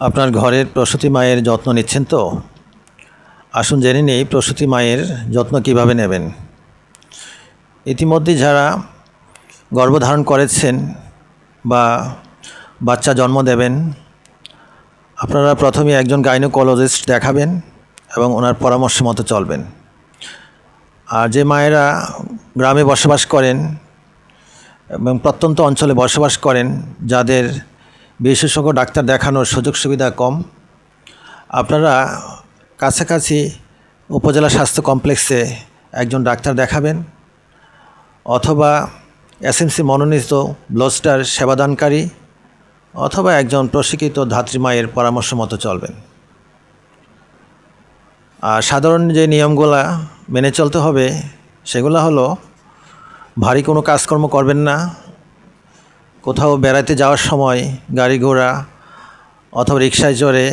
আপনার ঘরের প্রসূতি মায়ের যত্ন নিচ্ছেন তো? আসুন জেনে নেই প্রসূতি মায়ের যত্ন কিভাবে নেবেন। ইতিমধ্যে যারা গর্ভধারণ করেছেন বা বাচ্চা জন্ম দেবেন, আপনারা প্রথমে একজন গাইনোকোলজিস্ট দেখাবেন এবং ওনার পরামর্শ মতো চলবেন। আর যে মায়েরা গ্রামে বসবাস করেন এবং প্রত্যন্ত অঞ্চলে বসবাস করেন, যাদের বিশেষজ্ঞ ডাক্তার দেখানোর সুযোগ সুবিধা কম, আপনারা কাছাকাছি উপজেলা স্বাস্থ্য কমপ্লেক্সে একজন ডাক্তার দেখাবেন অথবা এসএমসি মনোনীত ব্লস্টার সেবাদানকারী অথবা একজন প্রশিক্ষিত ধাত্রী মায়ের পরামর্শ মতো চলবেন। আর সাধারণ যে নিয়মগুলো মেনে চলতে হবে সেগুলো হলো, ভারী কোনো কাজকর্ম করবেন না, কোথাও বেড়াতে যাওয়ার সময় গাড়ি ঘোড়া অথবা রিকশায় চড়ে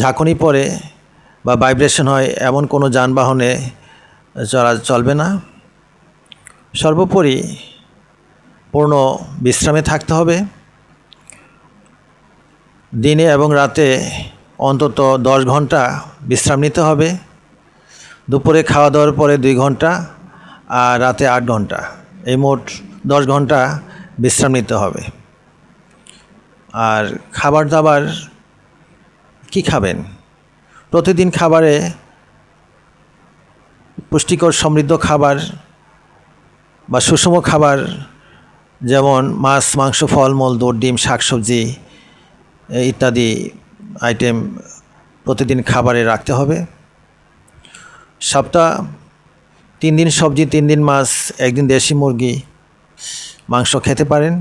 ঝাঁকুনি পড়ে বা ভাইব্রেশন হয় এমন কোনো যানবাহনে চলবে না। সর্বোপরি পূর্ণ বিশ্রামে থাকতে হবে। দিনে এবং রাতে অন্তত 10 ঘন্টা বিশ্রাম নিতে হবে। দুপুরে খাওয়া দাওয়ার পরে 2 ঘন্টা আর রাতে 8 ঘন্টা, এই মোট 10 ঘন্টা বিশ্রাম নিতে হবে। আর খাবার দাবার কি খাবেন? প্রতিদিন খাবারে পুষ্টিকর সমৃদ্ধ খাবার বা সুষম খাবার, যেমন মাছ, মাংস, ফলমূল, দুধ, ডিম, শাকসবজি ইত্যাদি আইটেম প্রতিদিন খাবারে রাখতে হবে। সপ্তাহ 3 দিন সবজি, 3 দিন মাছ, 1 দিন দেশি মুরগি মাংস খেতে পারেন।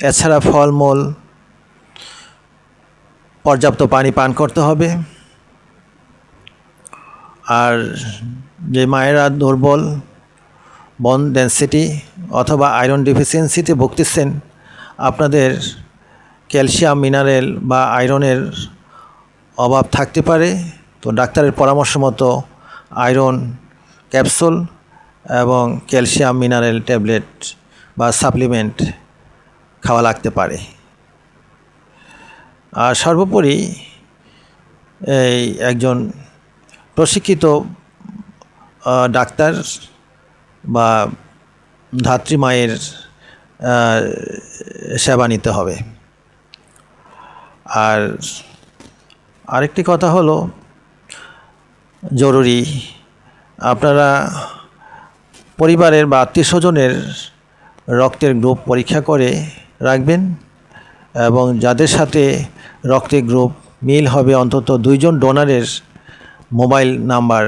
এছাড়া ফলমূল, পর্যাপ্ত পানি পান করতে হবে। আর যে মায়েরা দুর্বল, বোন ডেন্সিটি অথবা আয়রন ডেফিসিয়েন্সিতে ভুগতেছেন, আপনাদের ক্যালসিয়াম, মিনারেল বা আয়রনের অভাব থাকতে পারে, তো ডাক্তারের পরামর্শ মতো আয়রন ক্যাপসুল এবং ক্যালসিয়াম মিনারেল ট্যাবলেট বা সাপ্লিমেন্ট খাওয়া লাগতে পারে। আর সর্বোপরি এই একজন প্রশিক্ষিত ডাক্তার বা ধাত্রী মায়ের সেবা নিতে হবে। আর আরেকটি কথা হলো জরুরি, আপনারা পরিবারের বা আত্মীয় স্বজনের রক্তের গ্রুপ পরীক্ষা করে রাখবেন এবং যাদের সাথে রক্তের গ্রুপ মিল হবে অন্তত 2 জন ডোনারের মোবাইল নাম্বার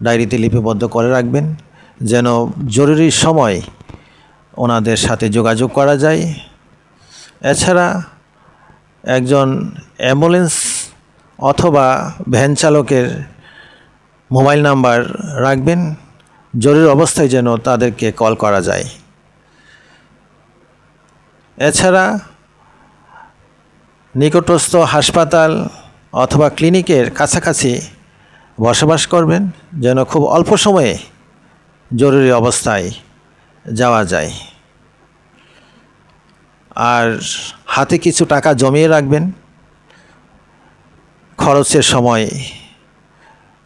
ডায়েরিতে লিপিবদ্ধ করে রাখবেন, যেন জরুরি সময় ওনাদের সাথে যোগাযোগ করা যায়। এছাড়া একজন অ্যাম্বুলেন্স অথবা ভ্যান চালকের মোবাইল নাম্বার রাখবেন, জরুরি অবস্থায় যেন তাদেরকে কল করা যায়। এছাড়া নিকটস্থ হাসপাতাল অথবা ক্লিনিকের কাছাকাছি বসবাস করবেন, যেন খুব অল্প সময়ে জরুরি অবস্থায় যাওয়া যায়। আর হাতে কিছু টাকা জমিয়ে রাখবেন, খরচের সময়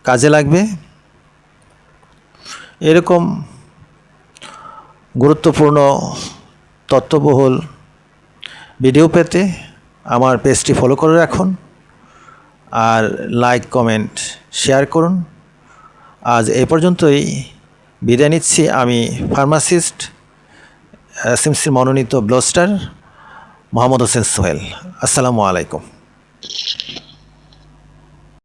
কাজে লাগবে। এরকম গুরুত্বপূর্ণ তথ্যবহুল ভিডিও পেতে আমার পেজটি ফলো করে রাখুন আর লাইক, কমেন্ট, শেয়ার করুন। আজ এই পর্যন্তই বিদায় নিচ্ছি। আমি ফার্মাসিস্ট, এসএমসি মনোনীত ব্লস্টার মোহাম্মদ হোসেন সোহেল। আসসালামু আলাইকুম।